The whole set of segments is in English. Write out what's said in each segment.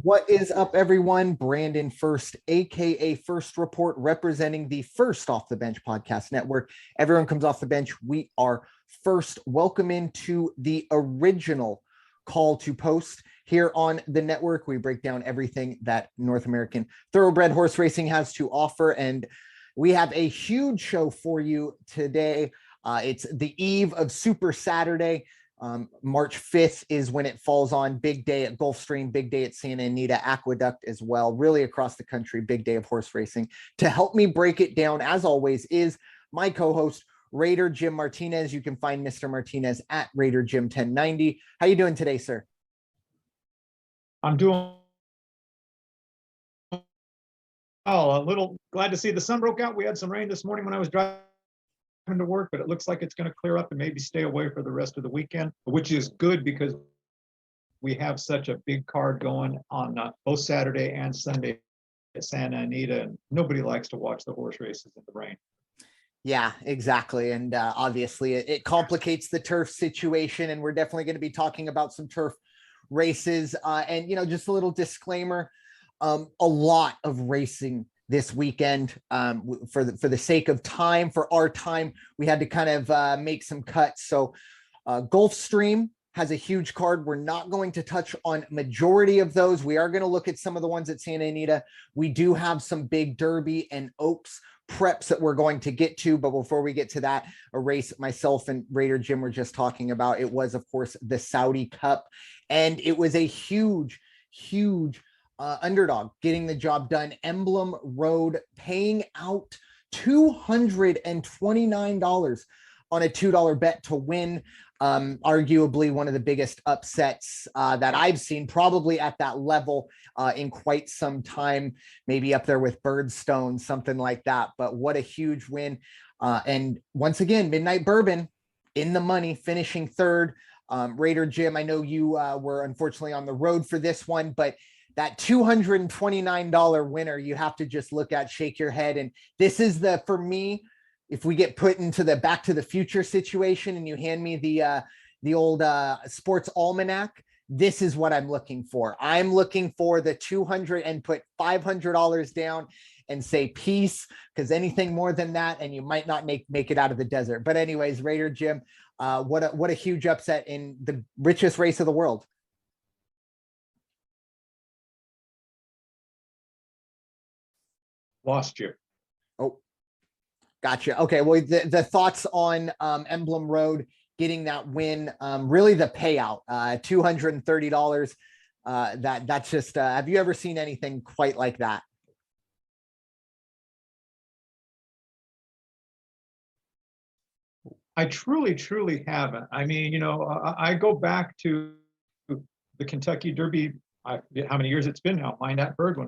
What is up, everyone? Brandon Ferst, aka First Report, representing the First Off the Bench podcast network. Everyone comes off the bench. We are first. Welcome into the original call to post here on the network. We break down everything that North American thoroughbred horse racing has to offer, and we have a huge show for you today. It's the eve of Super Saturday. March 5th is when it falls on. Big day at Gulfstream, big day at Santa Anita Aqueduct as well. Really across the country, big day of horse racing. To help me break it down, as always, is my co-host, Raider Jim Martinez. You can find Mr. Martinez at Raider Jim 1090. How you doing today, sir? I'm doing a little glad to see the sun broke out. We had some rain this morning when I was driving to work, but it looks like it's going to clear up and maybe stay away for the rest of the weekend, which is good because we have such a big card going on both Saturday and Sunday at Santa Anita, and nobody likes to watch the horse races in the rain. Yeah, exactly. And obviously it complicates the turf situation, and we're definitely going to be talking about some turf races. And, you know, just a little disclaimer, a lot of racing this weekend. For the sake of time, for our time, we had to kind of make some cuts. So Gulfstream has a huge card. We're not going to touch on majority of those. We are going to look at some of the ones at Santa Anita. We do have some big Derby and Oaks preps that we're going to get to, but before we get to that, a race myself and Raider Jim were just talking about, it was of course the Saudi Cup, and it was a huge underdog getting the job done. Emblem Road paying out $229 on a $2 bet to win. Arguably one of the biggest upsets that I've seen, probably at that level in quite some time, maybe up there with Birdstone, something like that. But what a huge win. And once again, Midnight Bourbon in the money, finishing third. Raider Jim, I know you were unfortunately on the road for this one, but that $229 winner, you have to just look at, shake your head. And this is for me, if we get put into the Back to the Future situation and you hand me the old sports almanac, this is what I'm looking for. I'm looking for the 200 and put $500 down and say peace, because anything more than that, and you might not make it out of the desert. But anyways, Raider Jim, what a huge upset in the richest race of the world. Lost you. Oh, gotcha. Okay. Well, the thoughts on Emblem Road getting that win, really the payout, $230. That's just, have you ever seen anything quite like that? I truly haven't. I mean, you know, I go back to the Kentucky Derby. How many years it's been now? Mind that bird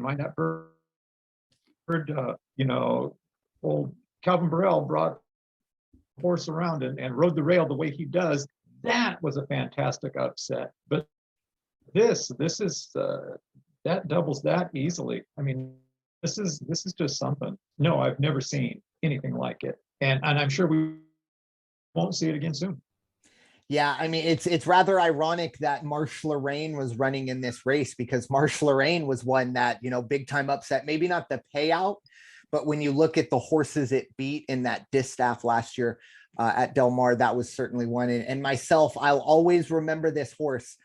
you know, old Calvin Burrell brought the horse around and rode the rail the way he does. That was a fantastic upset. But this is that doubles that easily. I mean, this is just something. No, I've never seen anything like it, and I'm sure we won't see it again soon. Yeah, I mean, it's rather ironic that Marsh Lorraine was running in this race, because Marsh Lorraine was one that, you know, big time upset, maybe not the payout, but when you look at the horses it beat in that distaff last year at Del Mar, that was certainly one. And myself, I'll always remember this horse.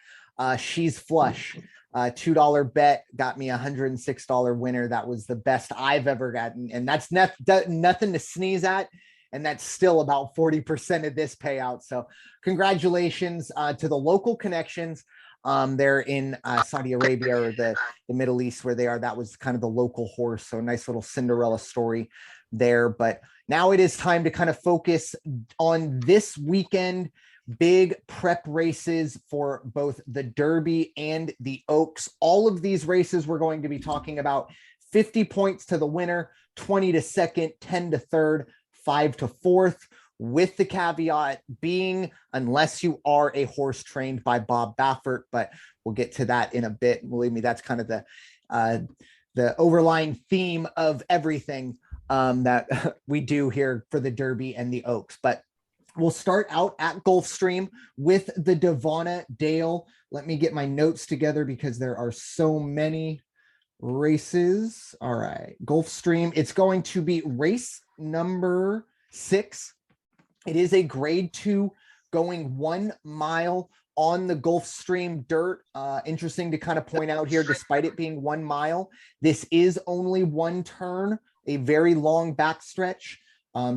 She's Flush. $2 bet got me $106 winner. That was the best I've ever gotten. And that's nothing to sneeze at. And that's still about 40% of this payout. So congratulations to the local connections. They're in Saudi Arabia, or the Middle East, where they are. That was kind of the local horse. So nice little Cinderella story there. But now it is time to kind of focus on this weekend. Big prep races for both the Derby and the Oaks. All of these races we're going to be talking about. 50 points to the winner, 20 to second, 10 to third, 5 to fourth, with the caveat being, unless you are a horse trained by Bob Baffert, but we'll get to that in a bit. Believe me, that's kind of the overlying theme of everything that we do here for the Derby and the Oaks. But We'll start out at Gulfstream with the Devonna Dale. Let me get my notes together because there are so many races. All right, Gulfstream. It's going to be race number 6. It is a grade 2 going 1 mile on the Gulfstream dirt. Interesting to kind of point out here, despite it being 1 mile, this is only one turn, a very long backstretch.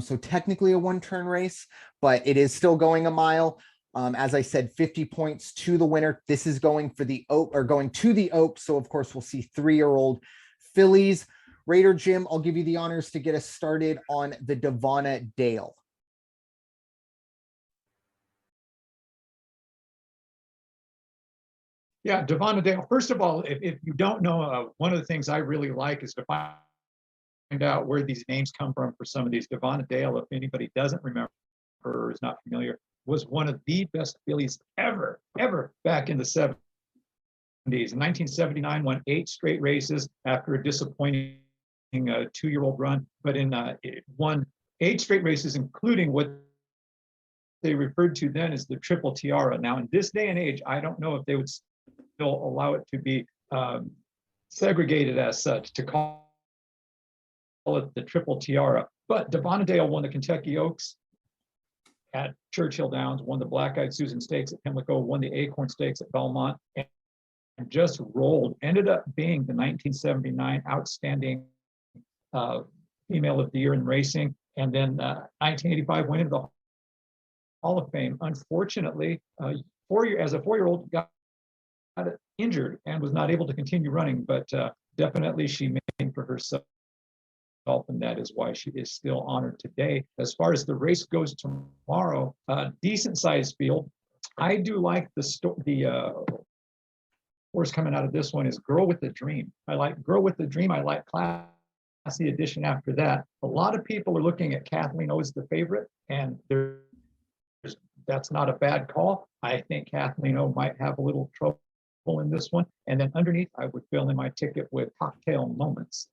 So technically a 1-turn race, but it is still going a mile. As I said, 50 points to the winner. This is going for the Oak, or going to the Oak. So of course we'll see 3-year-old fillies. Raider Jim, I'll give you the honors to get us started on the Devonna Dale. Yeah, Devonna Dale. First of all, if you don't know, one of the things I really like is to find out where these names come from for some of these. Devonna Dale, if anybody doesn't remember or is not familiar, was one of the best fillies ever back in the 70s. In 1979, won 8 straight races after a disappointing 2-year-old run, but it won 8 straight races, including what they referred to then as the Triple Tiara. Now, in this day and age, I don't know if they would still allow it to be segregated as such, to call it the Triple Tiara. But Devonna Dale won the Kentucky Oaks at Churchill Downs, won the Black-Eyed Susan Stakes at Pimlico, won the Acorn Stakes at Belmont, and just rolled. Ended up being the 1979 outstanding female of the year in racing, and then 1985 went into the Hall of Fame. Unfortunately, as a 4-year-old, got injured and was not able to continue running, but definitely she made for herself, and that is why she is still honored today. As far as the race goes tomorrow, decent sized field. I do like the horse coming out of this one is Girl with the Dream. I like Girl with the Dream. I like Classy Edition after that. A lot of people are looking at Kathleen O as the favorite, and that's not a bad call. I think Kathleen O might have a little trouble in this one. And then underneath, I would fill in my ticket with Cocktail Moments.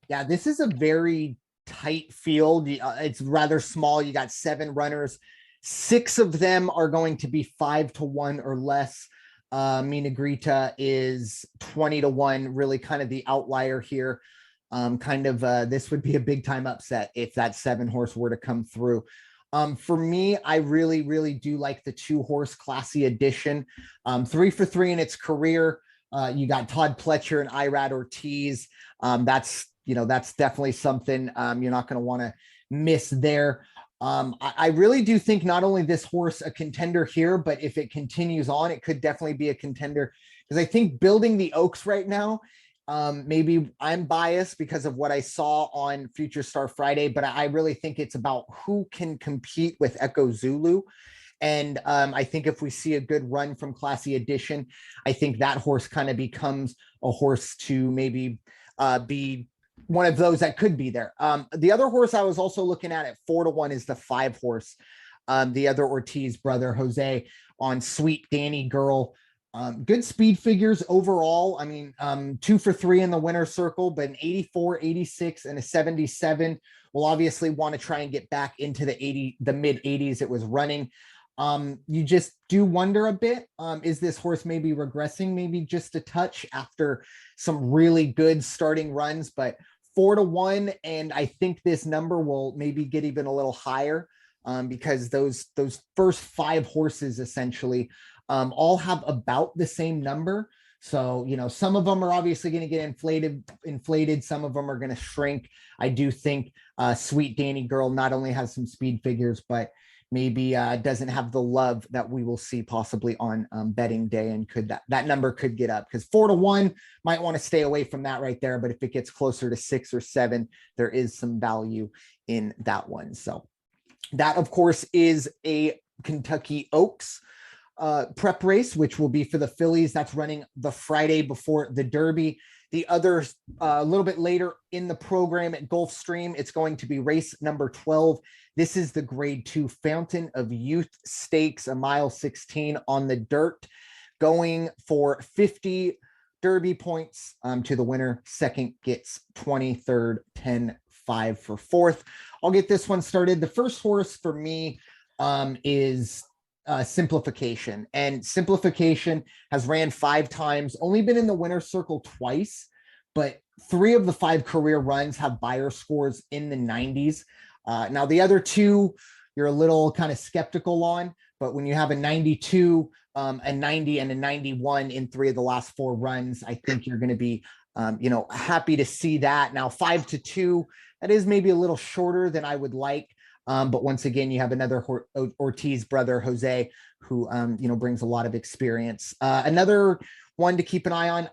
Yeah, this is a very tight field. It's rather small. You got 7 runners. 6 of them are going to be 5-1 or less. Mina Grita is 20-1, really kind of the outlier here. This would be a big time upset if that 7-horse were to come through. For me, I really, really do like the 2-horse Classy Edition. 3 for 3 in its career. You got Todd Pletcher and Irad Ortiz. That's definitely something you're not going to want to miss there. I really do think not only this horse a contender here, but if it continues on, it could definitely be a contender, because I think building the Oaks right now, maybe I'm biased because of what I saw on Future Star Friday, but I really think it's about who can compete with Echo Zulu. And I think if we see a good run from Classy Edition, I think that horse kind of becomes a horse to maybe be one of those that could be there. The other horse I was also looking at 4-1 is the 5-horse. The other Ortiz brother, Jose, on Sweet Danny Girl. Good speed figures overall. I mean, 2 for 3 in the winner's circle, but an 84, 86, and a 77. We'll obviously want to try and get back into the mid 80s it was running. You just do wonder a bit, is this horse maybe regressing, maybe just a touch after some really good starting runs, but 4-1. And I think this number will maybe get even a little higher, because those first 5 horses essentially all have about the same number. So, some of them are obviously going to get inflated. Some of them are going to shrink. I do think Sweet Danny Girl not only has some speed figures, but maybe doesn't have the love that we will see possibly on betting day, and that number could get up, because 4-1 might want to stay away from that right there. But if it gets closer to 6 or 7, there is some value in that one. So that, of course, is a Kentucky Oaks prep race, which will be for the fillies. That's running the Friday before the Derby. The others a little bit later in the program at Gulfstream, it's going to be race number 12. This is the grade 2 Fountain of Youth Stakes, a mile 16 on the dirt, going for 50 Derby points to the winner. Second gets 20, third 10, 5 for fourth. I'll get this one started. The first horse for me is Simplification. And Simplification has ran 5 times, only been in the winner's circle twice, but 3 of the 5 career runs have buyer scores in the 90s. Now, the other 2, you're a little kind of skeptical on, but when you have a 92, a 90, and a 91 in 3 of the last 4 runs, I think you're going to be, happy to see that. Now, 5-2, that is maybe a little shorter than I would like. But once again, you have another Ortiz brother, Jose, who, brings a lot of experience. Another one to keep an eye on,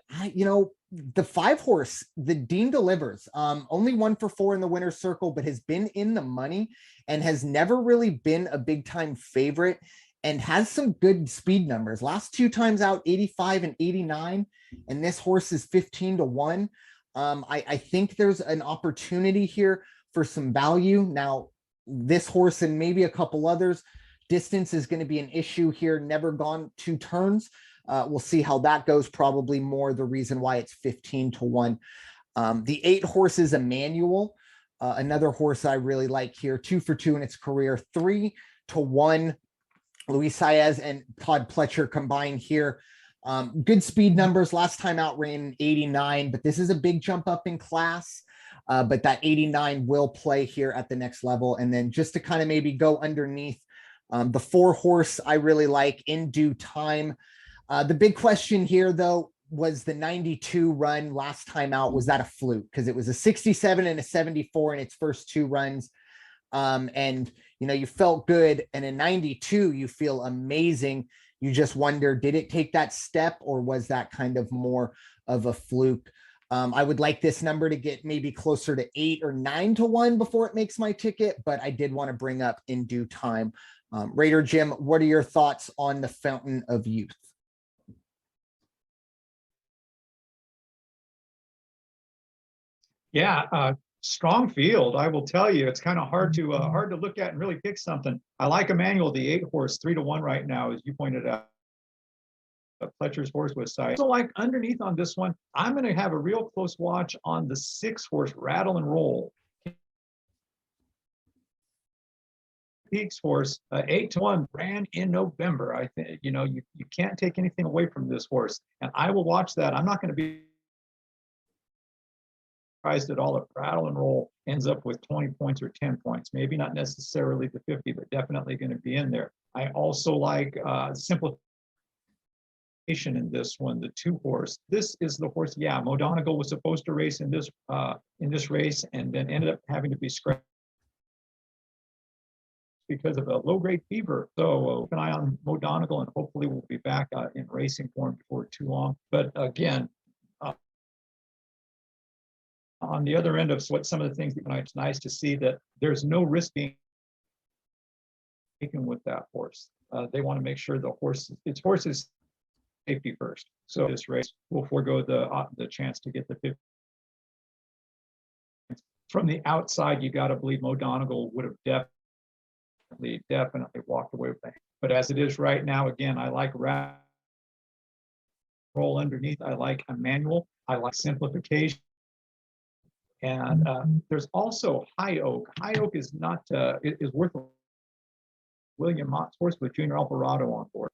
the 5 horse, the Dean Delivers, only 1 for 4 in the winner's circle, but has been in the money and has never really been a big time favorite and has some good speed numbers. Last 2 times out, 85 and 89. And this horse is 15-1. I think there's an opportunity here for some value. Now, this horse and maybe a couple others, distance is going to be an issue here. Never gone 2 turns. We'll see how that goes. Probably more the reason why it's 15-1. The 8 horse is Emmanuel, another horse I really like here. 2 for 2 in its career. 3-1. Luis Saez and Todd Pletcher combined here. Good speed numbers. Last time out ran 89, but this is a big jump up in class. But that 89 will play here at the next level. And then just to kind of maybe go underneath, the 4 horse I really like, In Due Time. The big question here, though, was the 92 run last time out. Was that a fluke? Because it was a 67 and a 74 in its first 2 runs. And, you felt good. And in 92, you feel amazing. You just wonder, did it take that step or was that kind of more of a fluke? I would like this number to get maybe closer to 8 or 9-1 before it makes my ticket, but I did want to bring up In Due Time. Raider Jim, what are your thoughts on the Fountain of Youth? Yeah, strong field. I will tell you, it's kind of hard to look at and really pick something. I like Emmanuel, the 8 horse, 3-1 right now, as you pointed out. Pletcher's horse was side. So like underneath on this one, I'm going to have a real close watch on the 6 horse, Rattle and Roll. Peaks horse, 8-1, ran in November. I think, you can't take anything away from this horse. And I will watch that. I'm not going to be surprised at all if Rattle and Roll ends up with 20 points or 10 points. Maybe not necessarily the 50, but definitely going to be in there. I also like Simplification in this one, the 2 horse. This is the horse. Yeah, Mo Donegal was supposed to race in this race and then ended up having to be scrapped because of a low-grade fever. So keep an eye on Mo Donegal, and hopefully we'll be back in racing form before too long. But again, on the other end of what some of the things, it's nice to see that there's no risk being taken with that horse. They want to make sure its horse is safety first. So this race will forego the chance to get the 50. From the outside, you got to believe Mo Donegal would have definitely walked away with that. But as it is right now, again, I like Roll underneath. I like Emmanuel. I like Simplification. And there's also High Oak. High Oak is not is worth William Mott's horse with Junior Alvarado on board.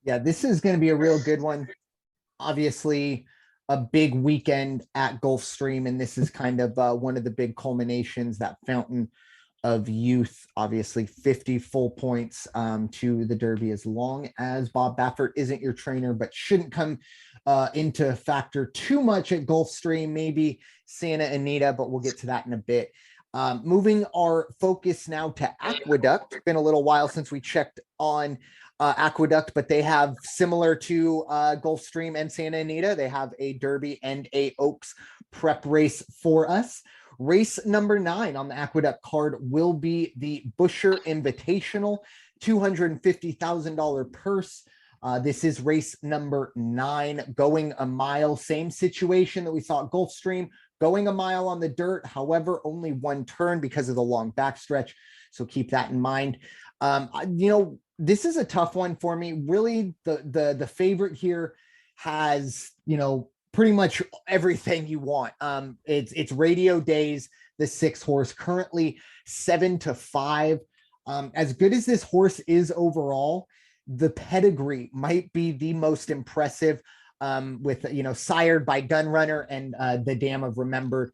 Yeah, this is going to be a real good one. Obviously, a big weekend at Gulfstream, and this is kind of one of the big culminations, that Fountain of Youth. Obviously, 50 full points to the Derby, as long as Bob Baffert isn't your trainer, but shouldn't come into factor too much at Gulfstream. Maybe Santa Anita, but we'll get to that in a bit. Moving our focus now to Aqueduct. It's been a little while since we checked on Aqueduct, but they have, similar to Gulfstream and Santa Anita, they have a Derby and a Oaks prep race for us. Race number 9 on the Aqueduct card will be the Busher Invitational, $250,000 purse. This is race number 9, going a mile. Same situation that we saw at Gulfstream, going a mile on the dirt. However, only 1 turn because of the long backstretch. So keep that in mind. This is a tough one for me. Really, the favorite here has, pretty much everything you want. It's Radio Days, the 6 horse, currently 7-5. As good as this horse is overall, the pedigree might be the most impressive. With sired by Gunrunner and the Dam of Remembered,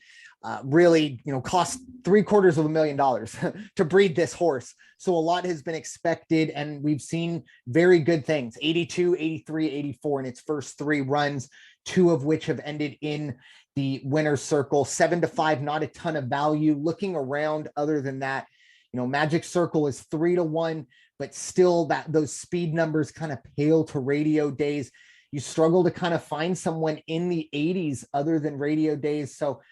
really cost $750,000 to breed this horse. So a lot has been expected, and we've seen very good things. 82, 83, 84 in its first 3 runs, 2 of which have ended in the winner's circle. 7-5, not a ton of value. Looking around, other than that, Magic Circle is 3-1, but still those speed numbers kind of pale to Radio Days. You struggle to kind of find someone in the 80s other than Radio Days. So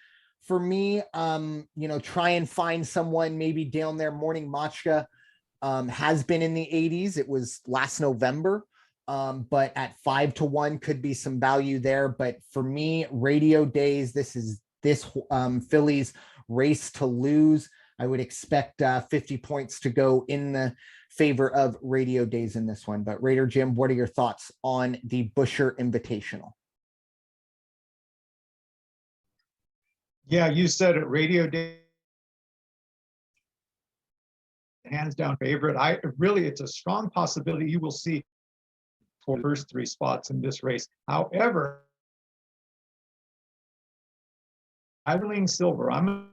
for me, try and find someone maybe down there. Morning Matcha has been in the 80s. It was last November, but at 5-1 could be some value there. But for me, Radio Days, this filly's race to lose. I would expect 50 points to go in the favor of Radio Days in this one. But Raider Jim, what are your thoughts on the Buescher Invitational? Yeah, you said it. Radio Days, hands down favorite. It's a strong possibility you will see for the first 3 spots in this race. However, Sterling Silver, I'm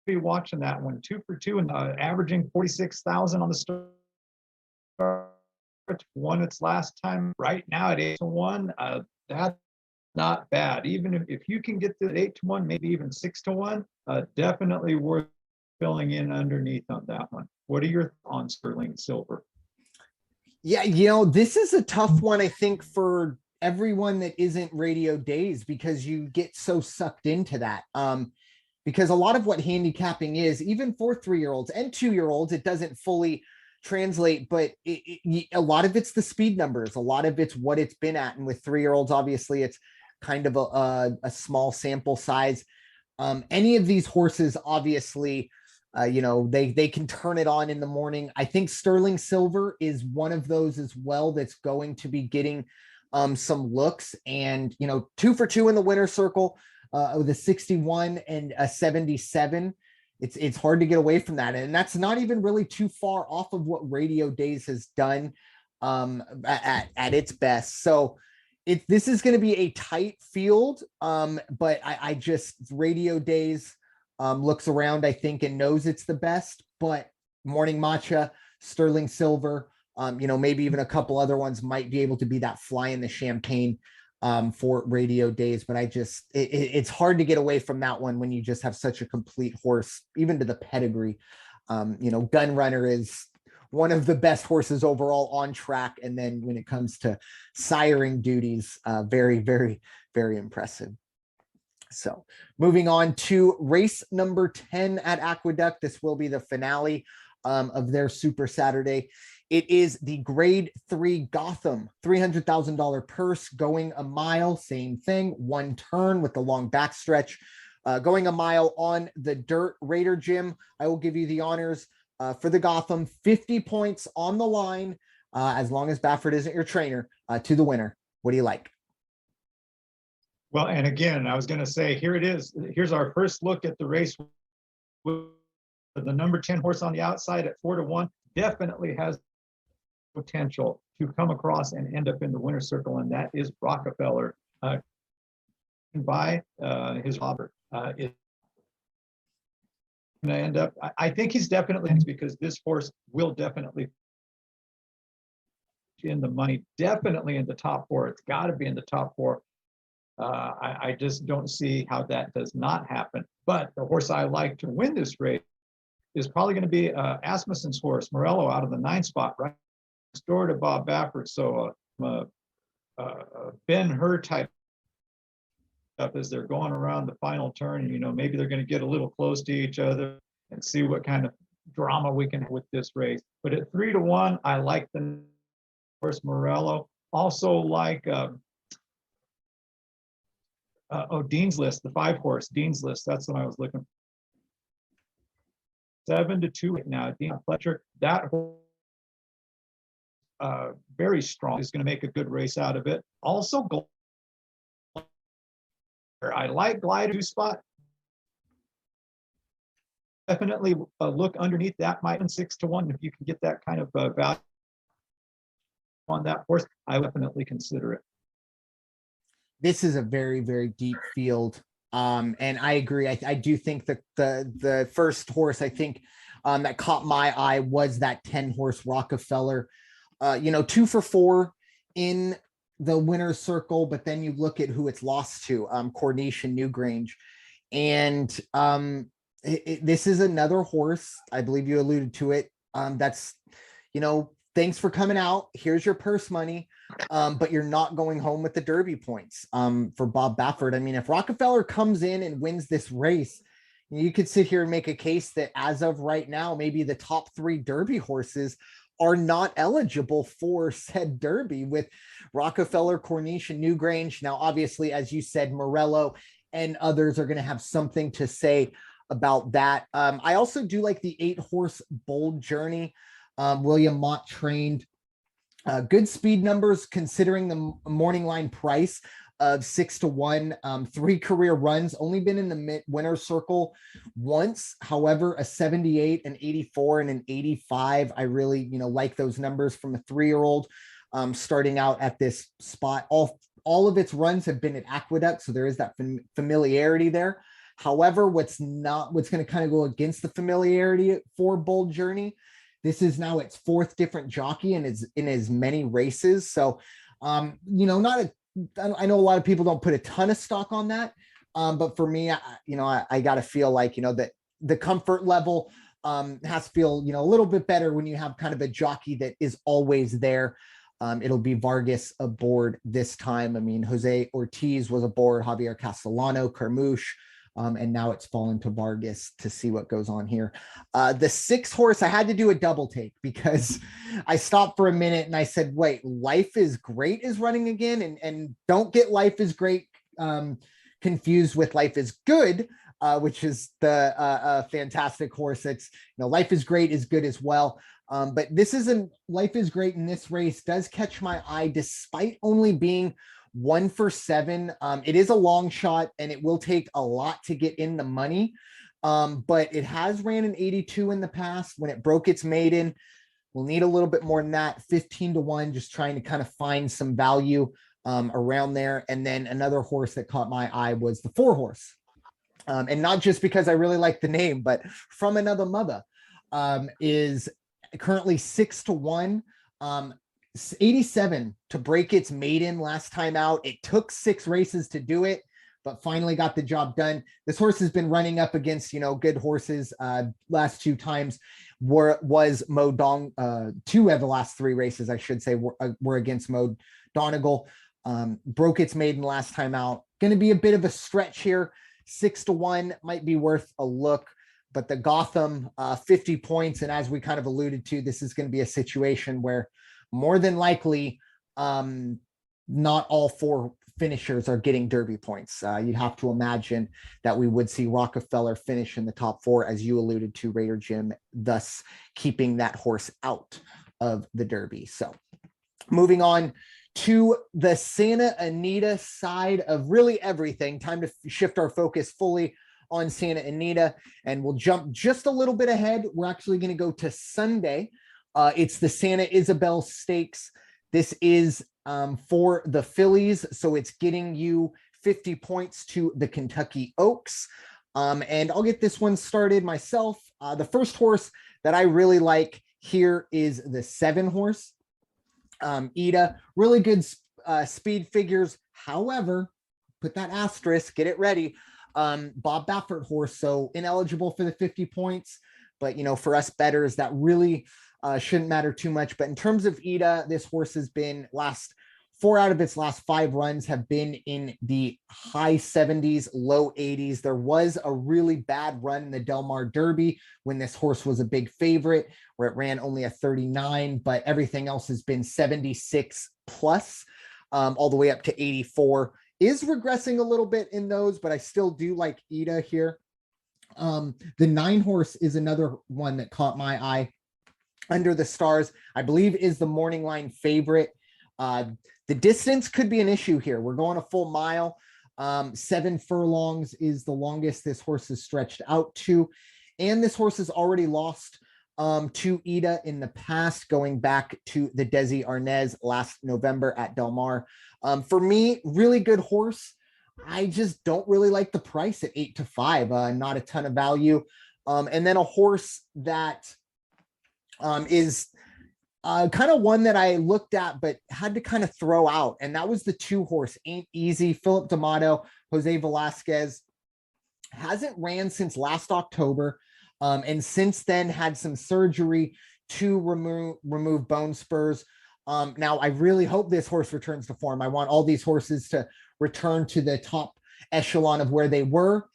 be watching that one. 2 for 2 and averaging 46,000 on the start. Won its last time. Right now at 8-1, that's not bad. Even if you can get to 8-1, maybe even 6-1, definitely worth filling in underneath on that one. What are your thoughts on Sterling Silver? Yeah, this is a tough one, I think, for everyone that isn't Radio Days, because you get so sucked into that. Because a lot of what handicapping is, even for 3-year-olds and 2-year-olds, it doesn't fully translate, but a lot of it's the speed numbers. A lot of it's what it's been at. And with 3-year-olds, obviously, it's kind of a small sample size. Any of these horses, obviously, they can turn it on in the morning. I think Sterling Silver is one of those as well that's going to be getting some looks. And, 2 for 2 in the winner's circle. With a 61 and a 77, it's hard to get away from that, and that's not even really too far off of what Radio Days has done at its best. So this is going to be a tight field, but I just Radio Days looks around, I think, and knows it's the best. But Morning Matcha, Sterling Silver, maybe even a couple other ones might be able to be that fly in the champagne for Radio Days. But it's hard to get away from that one when you just have such a complete horse, even to the pedigree. Gunrunner is one of the best horses overall on track. And then when it comes to siring duties, very, very, very impressive. So moving on to race number 10 at Aqueduct. This will be the finale of their Super Saturday. It is the Grade 3 Gotham, $300,000 purse, going a mile, same thing, 1 turn with the long backstretch, going a mile on the dirt. Raider Jim, I will give you the honors for the Gotham, 50 points on the line, as long as Baffert isn't your trainer, to the winner. What do you like? Well, and again, I was going to say, here it is. Here's our first look at the race with the number 10 horse on the outside at 4-1. Definitely has potential to come across and end up in the winner's circle, and that is Rockefeller by his Robert. It's going to end up, I think he's definitely, because this horse will definitely in the money, definitely in the top 4. It's got to be in the top 4. I just don't see how that does not happen. But the horse I like to win this race is probably going to be Asmussen's horse, Morello, out of the 9 spot, right? Store to Bob Baffert. So Ben Hur type stuff as they're going around the final turn. And, maybe they're going to get a little close to each other and see what kind of drama we can have with this race. But at 3-1, I like the horse Morello. Also like Dean's List, the 5 horse Dean's List. That's what I was looking for. 7-2 right now. Dean Fletcher, that horse very strong, is going to make a good race out of it. Also, I like Glider 2-spot. Definitely look underneath that, might 6-1. If you can get that kind of value on that horse, I definitely consider it. This is a very, very deep field. And I agree. I do think that the first horse, I think, that caught my eye was that 10-horse Rockefeller. 2 for 4 in the winner's circle, but then you look at who it's lost to, Corniche and Newgrange. And this is another horse, I believe you alluded to it, that's, thanks for coming out. Here's your purse money. But you're not going home with the Derby points for Bob Baffert. I mean, if Rockefeller comes in and wins this race, you could sit here and make a case that as of right now, maybe the top 3 Derby horses are not eligible for said Derby, with Rockefeller, Corniche, and Newgrange. Now, obviously, as you said, Morello and others are going to have something to say about that. I also do like the 8-horse Bold Journey. William Mott trained. Good speed numbers considering the morning line price of 6-1, 3 career runs, only been in the winner's circle once. However, a 78, an 84, and an 85. I really, like those numbers from a 3-year-old starting out at this spot. All of its runs have been at Aqueduct, so there is that familiarity there. However, what's going to kind of go against the familiarity for Bold Journey, this is now its 4th different jockey and is in as many races. So, I know a lot of people don't put a ton of stock on that. But for me, I got to feel like, that the comfort level has to feel, a little bit better when you have kind of a jockey that is always there. It'll be Vargas aboard this time. I mean, Jose Ortiz was aboard, Javier Castellano, Carmouche, and now it's fallen to Vargas to see what goes on here. The 6-horse, I had to do a double take because I stopped for a minute and I said, wait, Life is Great is running again. And don't get Life is Great confused with Life is Good, which is the fantastic horse. That's, Life is Great is good as well. But this isn't Life is Great in this race does catch my eye despite only being 1 for 7. It is a long shot and it will take a lot to get in the money. But it has ran an 82 in the past when it broke its maiden. We'll need a little bit more than that, 15-1, just trying to kind of find some value around there. And then another horse that caught my eye was the 4-horse. And not just because I really like the name, but From Another Mother is currently 6-1. 87 to break its maiden last time out. It took 6 races to do it, but finally got the job done. This horse has been running up against, good horses. Last 2 times was Mo Dong. 2 of the last 3 races, I should say, were against Mo Donegal. Broke its maiden last time out. Going to be a bit of a stretch here. 6-1 might be worth a look. But the Gotham 50 points. And as we kind of alluded to, this is going to be a situation where more than likely, not all 4 finishers are getting Derby points. You'd have to imagine that we would see Rockefeller finish in the top 4, as you alluded to, Raider Jim, thus keeping that horse out of the Derby. So moving on to the Santa Anita side of really everything. Time to shift our focus fully on Santa Anita, and we'll jump just a little bit ahead. We're actually going to go to Sunday. It's the Santa Isabel Stakes. This is for the fillies, so it's getting you 50 points to the Kentucky Oaks. And I'll get this one started myself. The first horse that I really like here is the 7-horse. Ida, really good speed figures. However, put that asterisk, get it ready. Bob Baffert horse, so ineligible for the 50 points. But, for us bettors, that really shouldn't matter too much. But in terms of Ida, this horse has been 4 out of its last 5 runs have been in the high 70s, low 80s. There was a really bad run in the Del Mar Derby when this horse was a big favorite, where it ran only a 39, but everything else has been 76 plus, all the way up to 84. Is regressing a little bit in those, but I still do like Ida here. The 9-horse is another one that caught my eye. Under the Stars, I believe, is the morning line favorite. The distance could be an issue here. We're going a full mile. 7 furlongs is the longest this horse is stretched out to. And this horse has already lost to Ida in the past, going back to the Desi Arnaz last November at Del Mar. For me, really good horse. I just don't really like the price at 8-5. Not a ton of value. And then a horse that is kind of one that I looked at, but had to kind of throw out. And that was the 2-horse, Ain't Easy. Philip D'Amato, Jose Velasquez, hasn't ran since last October. And since then had some surgery to remove bone spurs. Now, I really hope this horse returns to form. I want all these horses to return to the top echelon of where they were.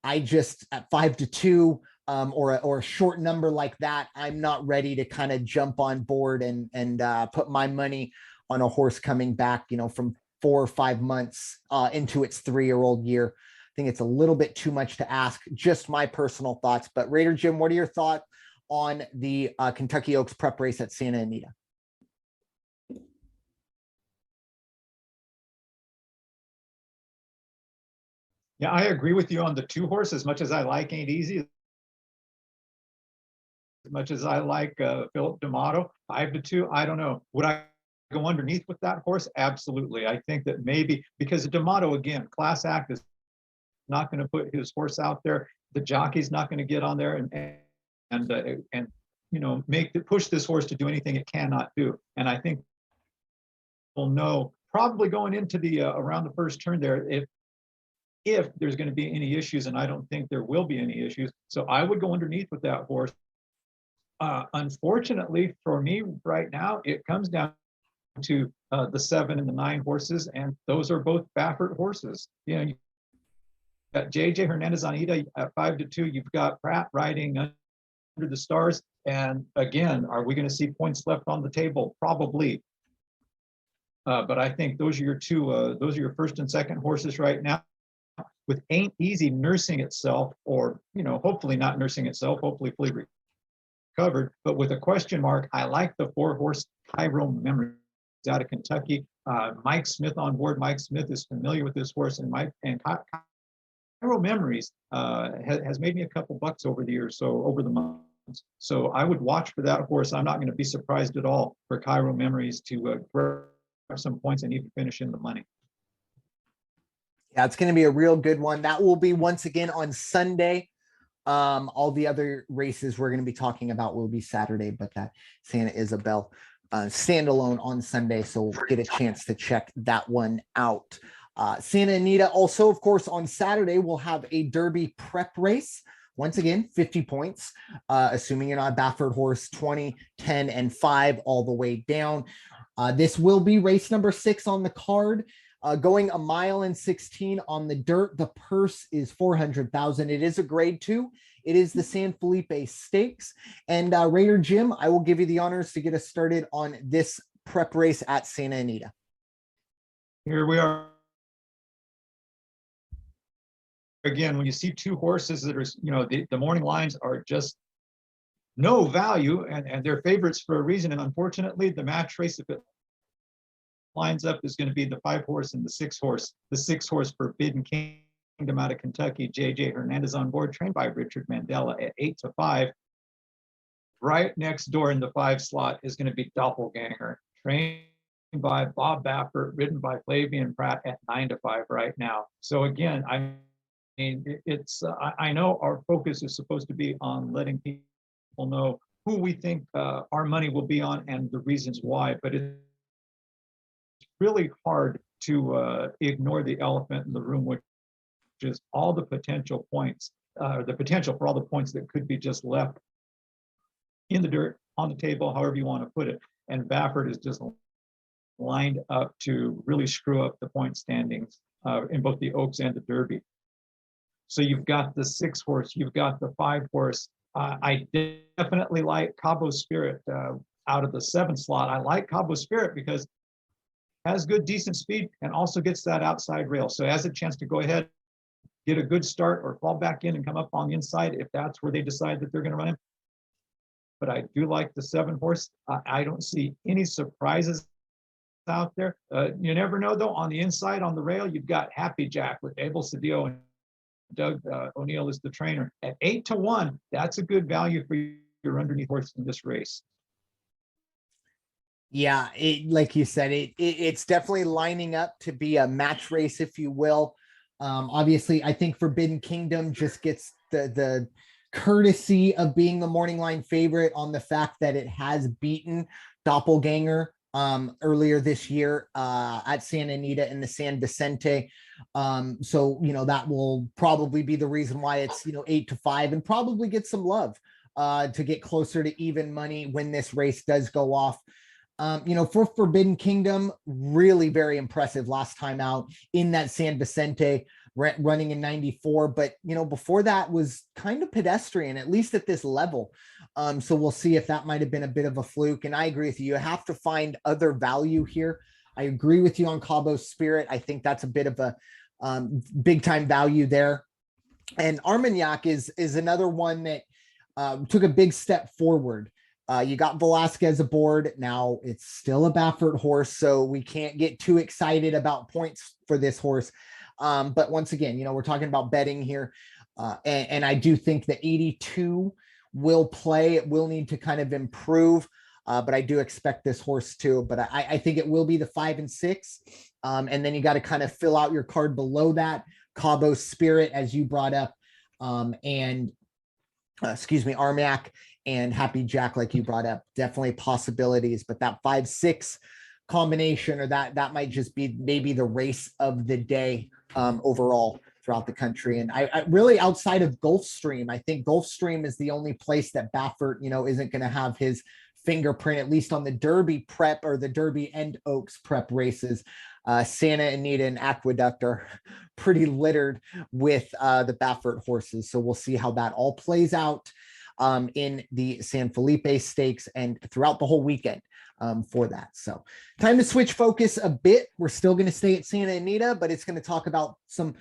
I just, at 5-2, or a short number like that, I'm not ready to kind of jump on board and put my money on a horse coming back, from 4 or 5 months into its 3-year-old year. I think it's a little bit too much to ask. Just my personal thoughts. But Raider Jim, what are your thoughts on the Kentucky Oaks prep race at Santa Anita? Yeah, I agree with you on the 2-horse. As much as I like Ain't Easy, as much as I like Philip D'Amato, 5-2, I don't know. Would I go underneath with that horse? Absolutely. I think that maybe because D'Amato, again, class act, is not going to put his horse out there. The jockey's not going to get on there and push this horse to do anything it cannot do. And I think we'll know probably going into the around the first turn there if there's going to be any issues, and I don't think there will be any issues. So I would go underneath with that horse. Unfortunately for me right now, it comes down to the 7 and the 9 horses, and those are both Baffert horses. You've got JJ Hernandez on Ida at 5-2. You've got Pratt riding Under the Stars. And again, are we going to see points left on the table? Probably. But I think those are your those are your first and second horses right now. With Ain't Easy nursing itself, or hopefully not nursing itself, hopefully fully recovered, but with a question mark, I like the 4-horse Cairo Memories out of Kentucky. Mike Smith on board. Mike Smith is familiar with this horse, and Cairo Memories has made me a couple bucks over the years, so over the months. So I would watch for that horse. I'm not going to be surprised at all for Cairo Memories to grab some points and even finish in the money. Yeah, it's going to be a real good one. That will be once again on Sunday. All the other races we're going to be talking about will be Saturday, but that Santa Isabel standalone on Sunday. So we'll get a chance to check that one out. Santa Anita also, of course, on Saturday, we'll have a Derby prep race. Once again, 50 points, assuming you're not a Baffert horse, 20, 10, and 5 all the way down. This will be race number 6 on the card. Going 1 mile and 16 on the dirt. The purse is $400,000. It is a grade 2. It is the San Felipe Stakes. And Raider Jim, I will give you the honors to get us started on this prep race at Santa Anita. Here we are. Again, when you see 2 horses that are, the morning lines are just no value, and they're favorites for a reason. And unfortunately, the match race, if it lines up, is going to be the 5-horse and the 6-horse. The 6-horse Forbidden Kingdom out of Kentucky, JJ Hernandez on board, trained by Richard Mandela at 8-5. Right next door in the 5 slot is going to be Doppelganger, trained by Bob Baffert, ridden by Flavian Pratt at 9-5 right now. So again, I know our focus is supposed to be on letting people know who we think our money will be on and the reasons why, but it's really hard to ignore the elephant in the room, which is all the potential points, the potential for all the points that could be just left in the dirt, on the table, however you want to put it. And Baffert is just lined up to really screw up the point standings in both the Oaks and the Derby. So you've got the 6-horse, you've got the 5-horse. I definitely like Cabo Spirit out of the 7 slot. I like Cabo Spirit because has good, decent speed, and also gets that outside rail. So has a chance to go ahead, get a good start, or fall back in and come up on the inside if that's where they decide that they're going to run him. but I do like the 7-horse. I don't see any surprises out there. You never know, though. On the inside, on the rail, you've got Happy Jack with Abel Cedillo and Doug O'Neill is the trainer. At 8-1, that's a good value for your underneath horse in this race. Yeah, like you said, it's definitely lining up to be a match race, if you will. Obviously, I think Forbidden Kingdom just gets the courtesy of being the morning line favorite on the fact that it has beaten Doppelganger earlier this year at Santa Anita in the San Vicente. So, that will probably be the reason why it's, 8-5 and probably get some love to get closer to even money when this race does go off. For Forbidden Kingdom, really very impressive last time out in that San Vicente, running in 94. But, before that was kind of pedestrian, at least at this level. So we'll see if that might have been a bit of a fluke. And I agree with you. You have to find other value here. I agree with you on Cabo's Spirit. I think that's a bit of a big time value there. And Armagnac is another one that took a big step forward. You got Velasquez aboard. Now it's still a Baffert horse, so we can't get too excited about points for this horse. But once again, we're talking about betting here. And I do think the 82 will play. It will need to kind of improve, but I do expect this horse too. But I think it will be the 5 and 6. And then you got to kind of fill out your card below that. Cabo's Spirit, as you brought up, and Armagnac and Happy Jack, like you brought up, definitely possibilities. But that 5-6 combination, or that might just be maybe the race of the day overall throughout the country. And I really, outside of Gulfstream, I think Gulfstream is the only place that Baffert, isn't going to have his fingerprint, at least on the Derby prep or the Derby and Oaks prep races. Santa Anita and Aqueduct are pretty littered with the Baffert horses. So we'll see how that all plays out in the San Felipe Stakes and throughout the whole weekend for that. So time to switch focus a bit. We're still going to stay at Santa Anita, but it's going to talk about some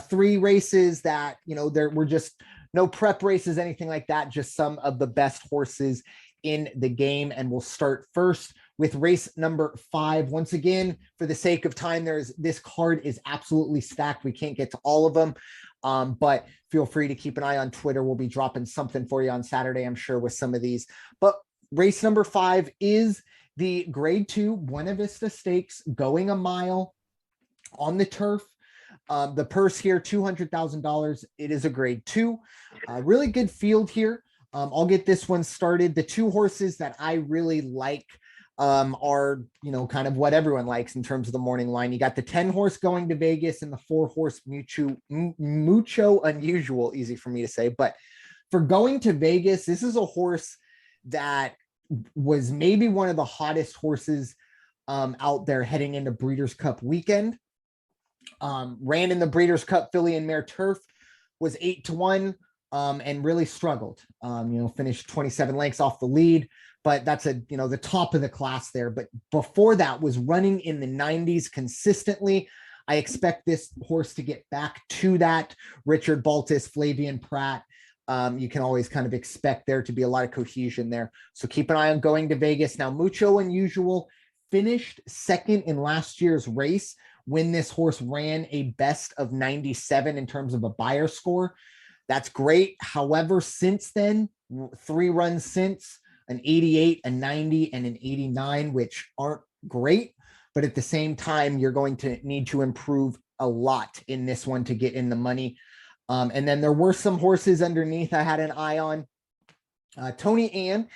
3 races that, there were just no prep races, anything like that, just some of the best horses in the game. And we'll start first with race number 5. Once again, for the sake of time, this card is absolutely stacked. We can't get to all of them, but feel free to keep an eye on Twitter. We'll be dropping something for you on Saturday, I'm sure, with some of these. But race number 5 is the Grade 2 Buena Vista Stakes, going a mile on the turf. The purse here, $200,000. It is a Grade 2. Really good field here. I'll get this one started. The 2 horses that I really like are, kind of what everyone likes in terms of the morning line. You got the 10-horse Going to Vegas and the 4-horse Mucho Unusual, easy for me to say. But for Going to Vegas, this is a horse that was maybe one of the hottest horses out there heading into Breeders' Cup weekend. Ran in the Breeders' Cup Filly and Mare Turf, was 8-1 and really struggled. Finished 27 lengths off the lead, but that's the top of the class there. But before that was running in the 90s consistently. I expect this horse to get back to that. Richard Baltus, Flavian Pratt. You can always kind of expect there to be a lot of cohesion there. So keep an eye on Going to Vegas. Now, Mucho Unusual finished second in last year's race when this horse ran a best of 97 in terms of a buyer score. That's great. However, since then, 3 runs since, an 88, a 90, and an 89, which aren't great. But at the same time, you're going to need to improve a lot in this one to get in the money. And then there were some horses underneath I had an eye on. Tony Ann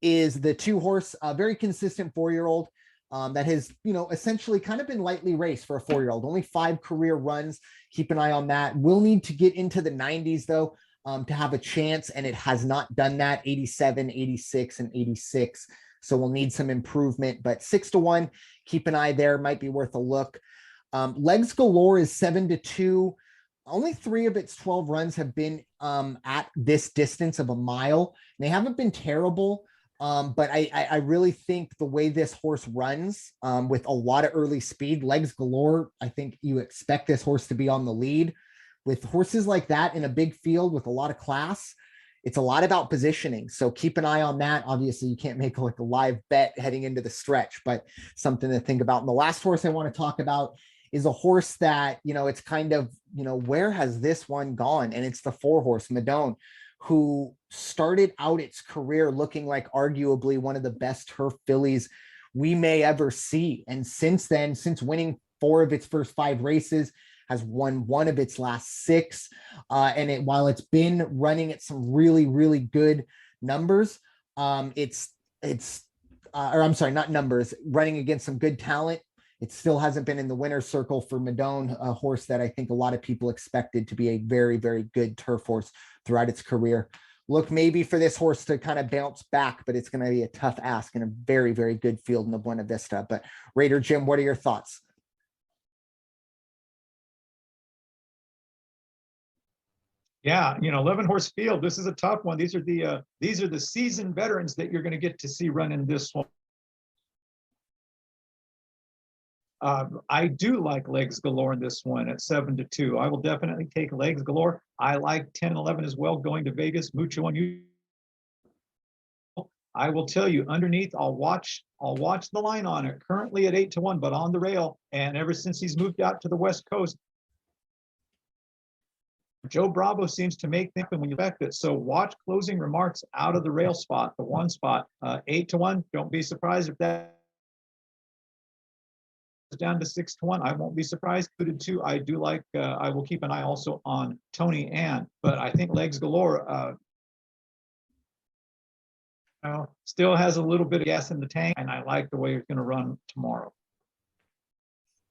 is the 2-horse, very consistent 4-year-old that has, essentially kind of been lightly raced for a 4-year-old. Only 5 career runs. Keep an eye on that. We'll need to get into the 90s, though, to have a chance, and it has not done that. 87, 86, and 86. So we'll need some improvement, but 6-1, keep an eye there. Might be worth a look. Legs Galore is 7-2. Only 3 of its 12 runs have been at this distance of a mile. They haven't been terrible, but I really think the way this horse runs with a lot of early speed, Legs Galore, I think you expect this horse to be on the lead. With horses like that in a big field with a lot of class, it's a lot about positioning. So keep an eye on that. Obviously, you can't make like a live bet heading into the stretch, but something to think about. And the last horse I want to talk about is a horse that, it's kind of, where has this one gone? And it's the 4-horse Madone, who started out its career looking like arguably one of the best turf fillies we may ever see. And since then, since winning 4 of its first 5 races, has won 1 of its last 6. While it's been running at some really, really good numbers, or I'm sorry, not numbers, running against some good talent, it still hasn't been in the winner's circle for Madone, a horse that I think a lot of people expected to be a very, very good turf horse throughout its career. Look maybe for this horse to kind of bounce back, but it's going to be a tough ask in a very, very good field in the Buena Vista. But Raider Jim, what are your thoughts? Yeah, 11-horse field. This is a tough one. These are the seasoned veterans that you're going to get to see running this one. I do like Legs Galore in this one at 7-2. I will definitely take Legs Galore. I like 10 and 11 as well, going to Vegas. Mucho Unusual. I will tell you, underneath, I'll watch the line on it. Currently at 8-1, but on the rail. And ever since he's moved out to the West Coast, Joe Bravo seems to make things when you expect it. So watch closing remarks out of the rail spot, the 1 spot, 8-1. Don't be surprised if that is down to 6-1. I won't be surprised. 2-2. I do like. I will keep an eye also on Tony Ann, but I think Legs Galore still has a little bit of gas in the tank, and I like the way it's going to run tomorrow.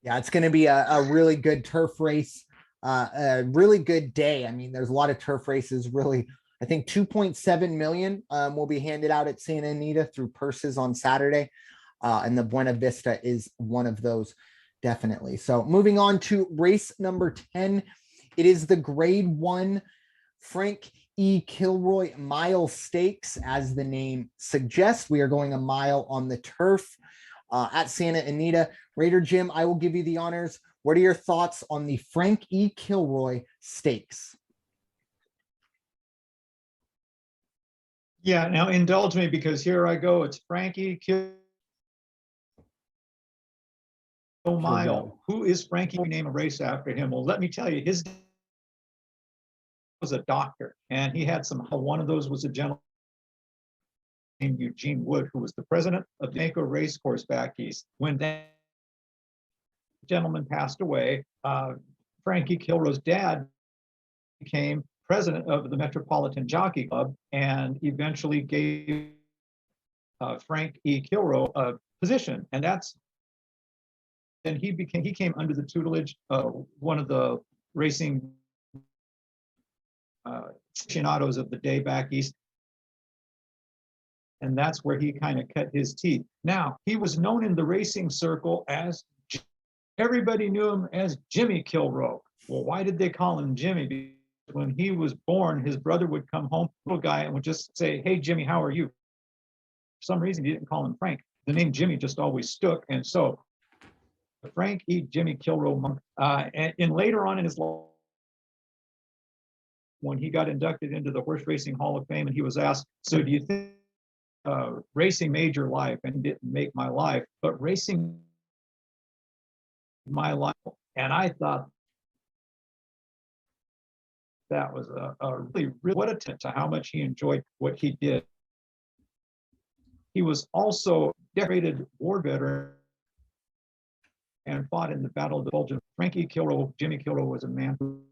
Yeah, it's going to be a really good turf race. A really good day. I mean, there's a lot of turf races. Really, I think 2.7 million will be handed out at Santa Anita through purses on Saturday, and the Buena Vista is one of those, definitely. So moving on to race number 10, it is the Grade 1 Frank E. Kilroy Mile Stakes. As the name suggests, we are going a mile on the turf at Santa Anita. Raider Jim, I will give you the honors. What are your thoughts on the Frank E. Kilroy Stakes? Yeah, now indulge me because here I go. It's Frankie Kilroy Mile. Who is Frankie? We name a race after him. Well, let me tell you, his was a doctor, and he had one of those was a gentleman named Eugene Wood, who was the president of the Naco Racecourse back east. When that gentleman passed away, Frankie Kilroy's dad became president of the Metropolitan Jockey Club and eventually gave Frank E. Kilroy a position, and he came under the tutelage of one of the racing aficionados of the day back east, and that's where he kind of cut his teeth. Now, he was known in the racing circle as, everybody knew him as Jimmy Kilroy. Well, why did they call him Jimmy? Because when he was born, his brother would come home, little guy, and would just say, "Hey, Jimmy, how are you?" For some reason, he didn't call him Frank. The name Jimmy just always stuck, and so Frank E. Jimmy Kilroy. And later on in his life, when he got inducted into the Horse Racing Hall of Fame, and he was asked, "So do you think racing made your life?" And it didn't make my life, but racing my life. And I thought that was a really what a testament to how much he enjoyed what he did. He was also decorated war veteran and fought in the Battle of the Bulge. Frankie Kilroy, Jimmy Kilroy, was a man who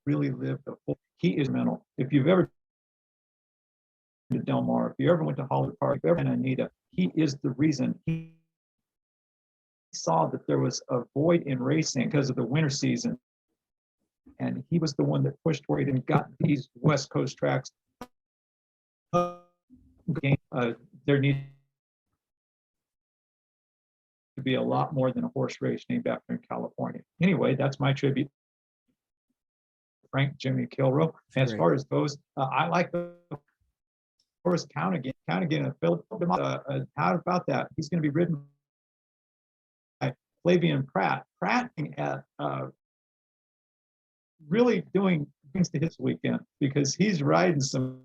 really lived a full. He is mental. If you've ever been to Del Mar, if you ever went to Hollywood Park, if you ever been to Anita, he is the reason. He saw that there was a void in racing because of the winter season, and he was the one that pushed for it and got these West Coast tracks. There needs to be a lot more than a horse race named after in California. Anyway, that's my tribute. Frank Jimmy Kilroy. As far as those, I like the horse Count Again. Count Again. How about that? He's going to be ridden by Flavian Pratt. Pratt at really doing things to his weekend because he's riding some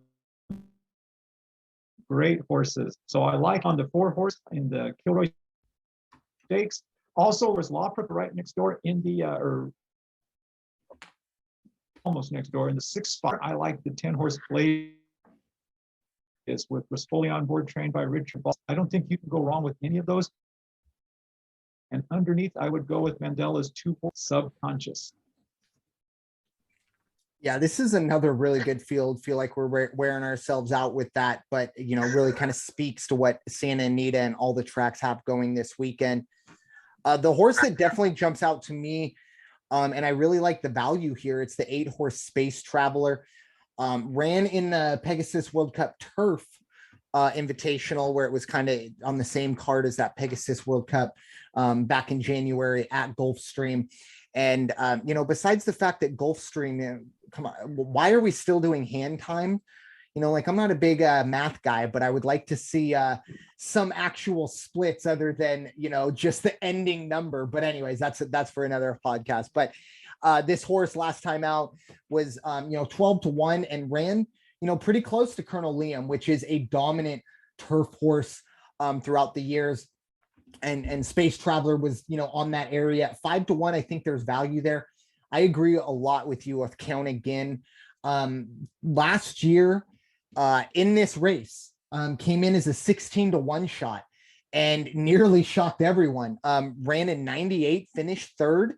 great horses. So I like on the 4-horse in the Kilroy Stakes. Also, there's Lawbrook right next door in the or almost next door in the 6th spot. I like the 10-horse play is with Rispoli on board, trained by Richard Ball. I don't think you can go wrong with any of those. And underneath, I would go with Mandela's 2-horse Subconscious. Yeah, this is another really good field. Feel like we're wearing ourselves out with that, but really kind of speaks to what Santa Anita and all the tracks have going this weekend. The horse that definitely jumps out to me, and I really like the value here, it's the 8-horse Space Traveler. Ran in the Pegasus World Cup Turf Invitational, where it was kind of on the same card as that Pegasus World Cup back in January at Gulfstream. And, besides the fact that Gulfstream, come on, why are we still doing hand time? I'm not a big math guy, but I would like to see some actual splits other than, just the ending number. But anyways, that's for another podcast. But this horse last time out was, 12-1 and ran, pretty close to Colonel Liam, which is a dominant turf horse throughout the years. And Space Traveler was, on that area at 5-1. I think there's value there. I agree a lot with you with Count Again. Last year in this race, came in as a 16-1 shot and nearly shocked everyone. Ran in 98, finished 3rd.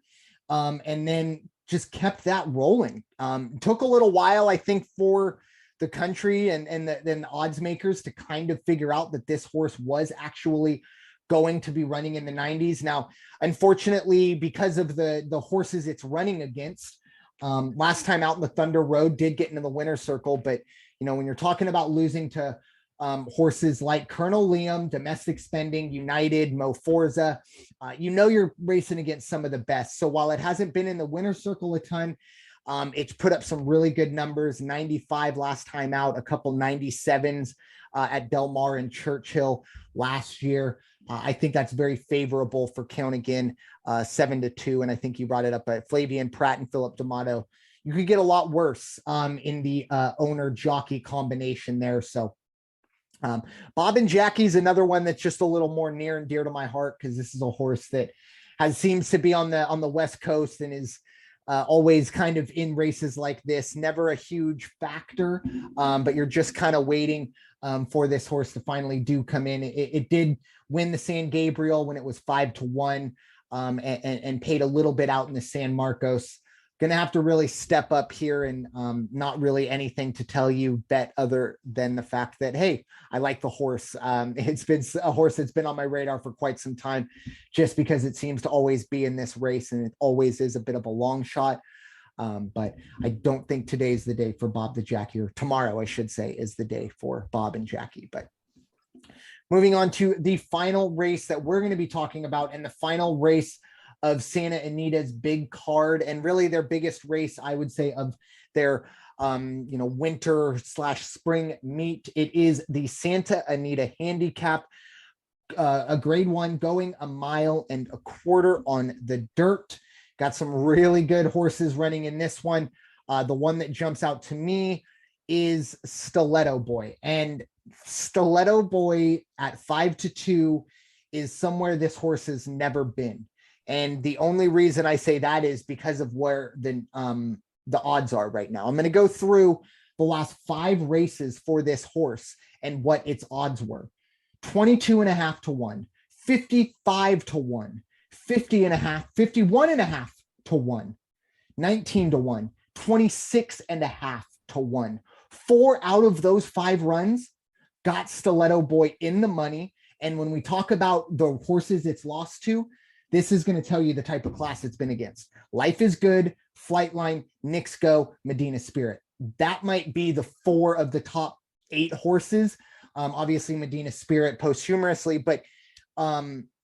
And then just kept that rolling. Took a little while, I think, for the country and then the odds makers to kind of figure out that this horse was actually going to be running in the 90s. Now, unfortunately, because of the horses it's running against, last time out in the Thunder Road did get into the winner's circle. But, when you're talking about losing to horses like Colonel Liam, Domestic Spending, United, Mo Forza, you're racing against some of the best. So while it hasn't been in the winner's circle a ton, it's put up some really good numbers. 95 last time out, a couple 97s at Del Mar and Churchill last year. I think that's very favorable for Count Again, 7-2. And I think you brought it up at Flavian Pratt and Philip D'Amato. You could get a lot worse in the owner jockey combination there. So Bob and Jackie's another one that's just a little more near and dear to my heart, because this is a horse that seems to be on the West Coast and is always kind of in races like this. Never a huge factor, but you're just kind of waiting for this horse to finally do come in. It did win the San Gabriel when it was 5-1, and paid a little bit out in the San Marcos. Going to have to really step up here, and not really anything to tell you bet other than the fact that, hey, I like the horse. It's been a horse that's been on my radar for quite some time, just because it seems to always be in this race, and it always is a bit of a long shot. But I don't think today's the day for Bob the Jackie, or tomorrow, I should say, is the day for Bob and Jackie. But moving on to the final race that we're going to be talking about, and the final race of Santa Anita's big card, and really their biggest race, I would say, of their winter/spring meet. It is the Santa Anita Handicap, a grade 1, going 1.25 miles on the dirt. Got some really good horses running in this one. The one that jumps out to me is Stiletto Boy, and Stiletto Boy at 5-2 is somewhere this horse has never been. And the only reason I say that is because of where the odds are right now. I'm going to go through the last 5 races for this horse and what its odds were. 22.5-1, 55-1, 50.5, 51.5-1, 19-1, 26.5-1. 4 out of those 5 runs got Stiletto Boy in the money. And when we talk about the horses it's lost to, this is going to tell you the type of class it's been against. Life is Good, Flightline, Knicks Go, Medina Spirit. That might be the 4 of the top 8 horses. Obviously Medina Spirit posthumously, but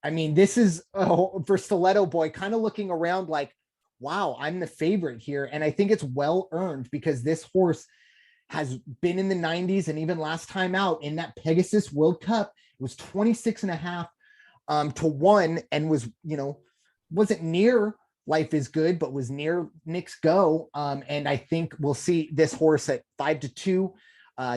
this is for Stiletto Boy, kind of looking around like, wow, I'm the favorite here. And I think it's well earned, because this horse has been in the 90s, and even last time out in that Pegasus World Cup, it was 26.5 to 1, and was, wasn't near Life is Good, but was near Nick's go. And I think we'll see this horse at 5-2.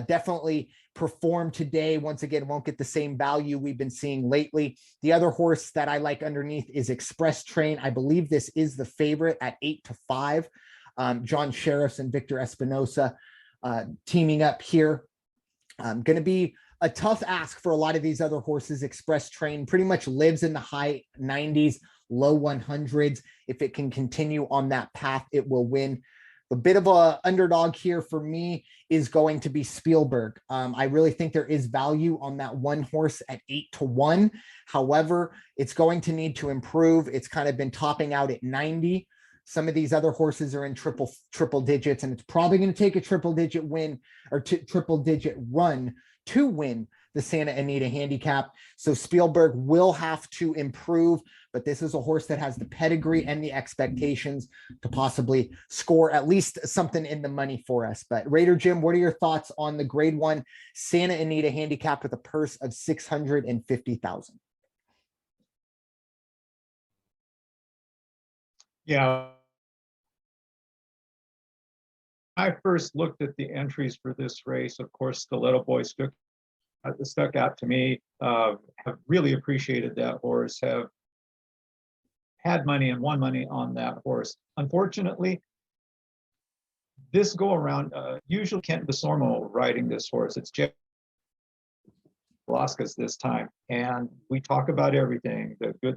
Definitely perform today. Once again, won't get the same value we've been seeing lately. The other horse that I like underneath is Express Train. I believe this is the favorite at 8-5. John Sheriffs and Victor Espinosa teaming up here. Going to be a tough ask for a lot of these other horses. Express Train pretty much lives in the high 90s, low 100s. If it can continue on that path, it will win. A bit of a underdog here for me is going to be Spielberg. I really think there is value on that one horse at 8-1. However, it's going to need to improve. It's kind of been topping out at 90. Some of these other horses are in triple digits, and it's probably going to take a triple digit win or triple digit run to win the Santa Anita handicap. So Spielberg will have to improve, but this is a horse that has the pedigree and the expectations to possibly score at least something in the money for us. But Raider Jim, what are your thoughts on the grade 1 Santa Anita handicap with a purse of $650,000? Yeah. I first looked at the entries for this race. Of course, the Little Boy stuck out to me. Have really appreciated that horse, have had money and won money on that horse. Unfortunately, this go around, usually Kent Desormeaux riding this horse. It's Jeff Velasquez this time. And we talk about everything, the good,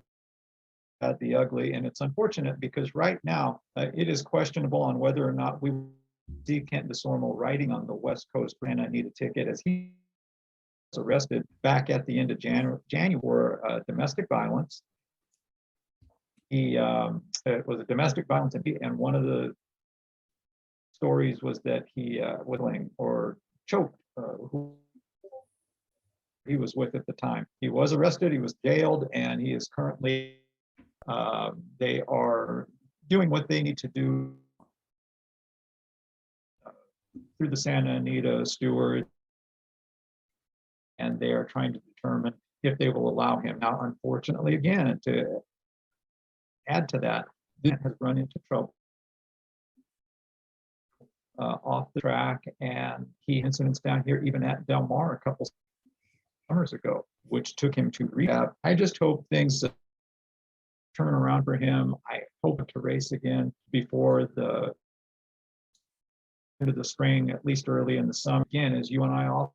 bad, the ugly. And it's unfortunate because right now it is questionable on whether or not we see Kent Desormeaux riding on the West Coast. And I need a ticket as he was arrested back at the end of January for domestic violence. It was a domestic violence, and one of the stories was that he whittling or choked who he was with at the time. He was arrested, he was jailed, and he is currently, they are doing what they need to do through the Santa Anita steward, and they are trying to determine if they will allow him. Now, unfortunately, again, to add to that, Vince has run into trouble off the track, and he incidents down here, even at Del Mar a couple summers ago, which took him to rehab. I just hope things turn around for him. I hope to race again before the end of the spring, at least early in the summer. Again, as you and I often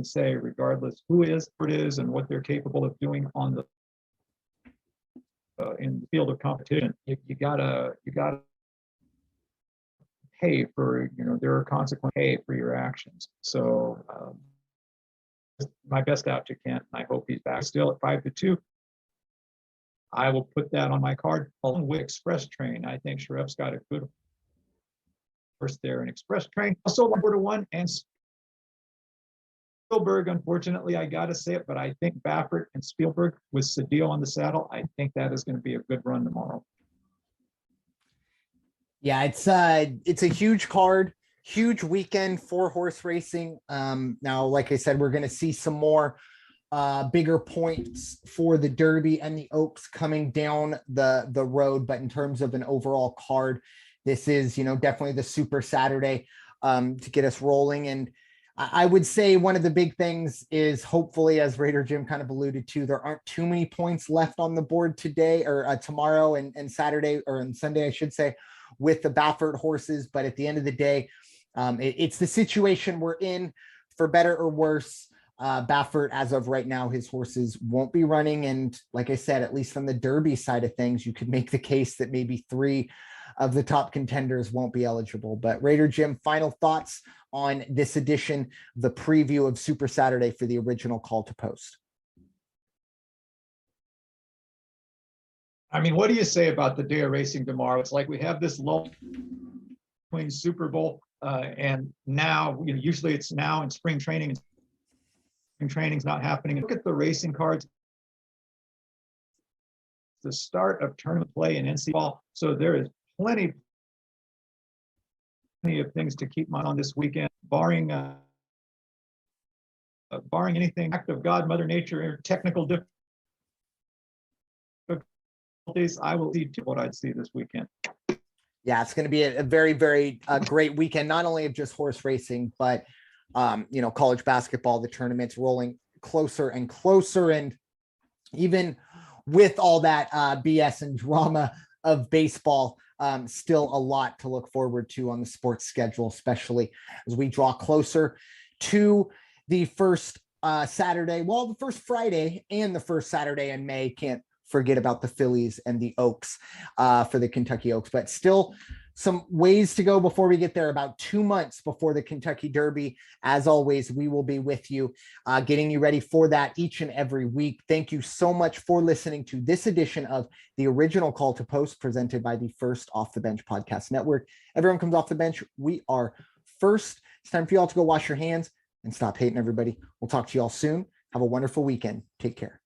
say, regardless who it is and what they're capable of doing on the in the field of competition, you gotta pay for, there are consequences, pay for your actions. So my best out to Kent. I hope he's back still at 5-2. I will put that on my card along with Express Train. I think Sharef's got a good horse there in Express Train. Also 1-1 and Spielberg, unfortunately, I got to say it, but I think Baffert and Spielberg with Cedillo on the saddle, I think that is going to be a good run tomorrow. Yeah, it's a huge card, huge weekend for horse racing. Now, like I said, we're going to see some more bigger points for the Derby and the Oaks coming down the road. But in terms of an overall card, this is, definitely the Super Saturday to get us rolling. And I would say one of the big things is hopefully, as Raider Jim kind of alluded to, there aren't too many points left on the board today or tomorrow and Saturday, or on Sunday, I should say, with the Baffert horses. But at the end of the day, it's the situation we're in, for better or worse. Baffert, as of right now, his horses won't be running. And like I said, at least from the Derby side of things, you could make the case that maybe 3 of the top contenders won't be eligible. But Raider Jim, final thoughts on this edition, the preview of Super Saturday for the original Call to Post. I mean, what do you say about the day of racing tomorrow? It's like we have this lull between Super Bowl and now, usually it's now in spring training, and spring training's not happening. Look at the racing cards. The start of tournament play in NC ball. So there is plenty of things to keep on this weekend, barring anything act of God, Mother Nature, or technical difficulties. days, I will see what I'd see this weekend. Yeah, it's going to be a very, very great weekend, not only of just horse racing, but, college basketball, the tournament's rolling closer and closer. And even with all that BS and drama of baseball, still a lot to look forward to on the sports schedule, especially as we draw closer to the first Saturday, well, the first Friday and the first Saturday in May. Can't forget about the Phillies and the Oaks for the Kentucky Oaks, but still some ways to go before we get there. About 2 months before the Kentucky Derby. As always, we will be with you, getting you ready for that each and every week. Thank you so much for listening to this edition of the original Call to Post, presented by the First Off the Bench Podcast Network. Everyone comes off the bench. We are first. It's time for y'all to go wash your hands and stop hating everybody. We'll talk to y'all soon. Have a wonderful weekend. Take care.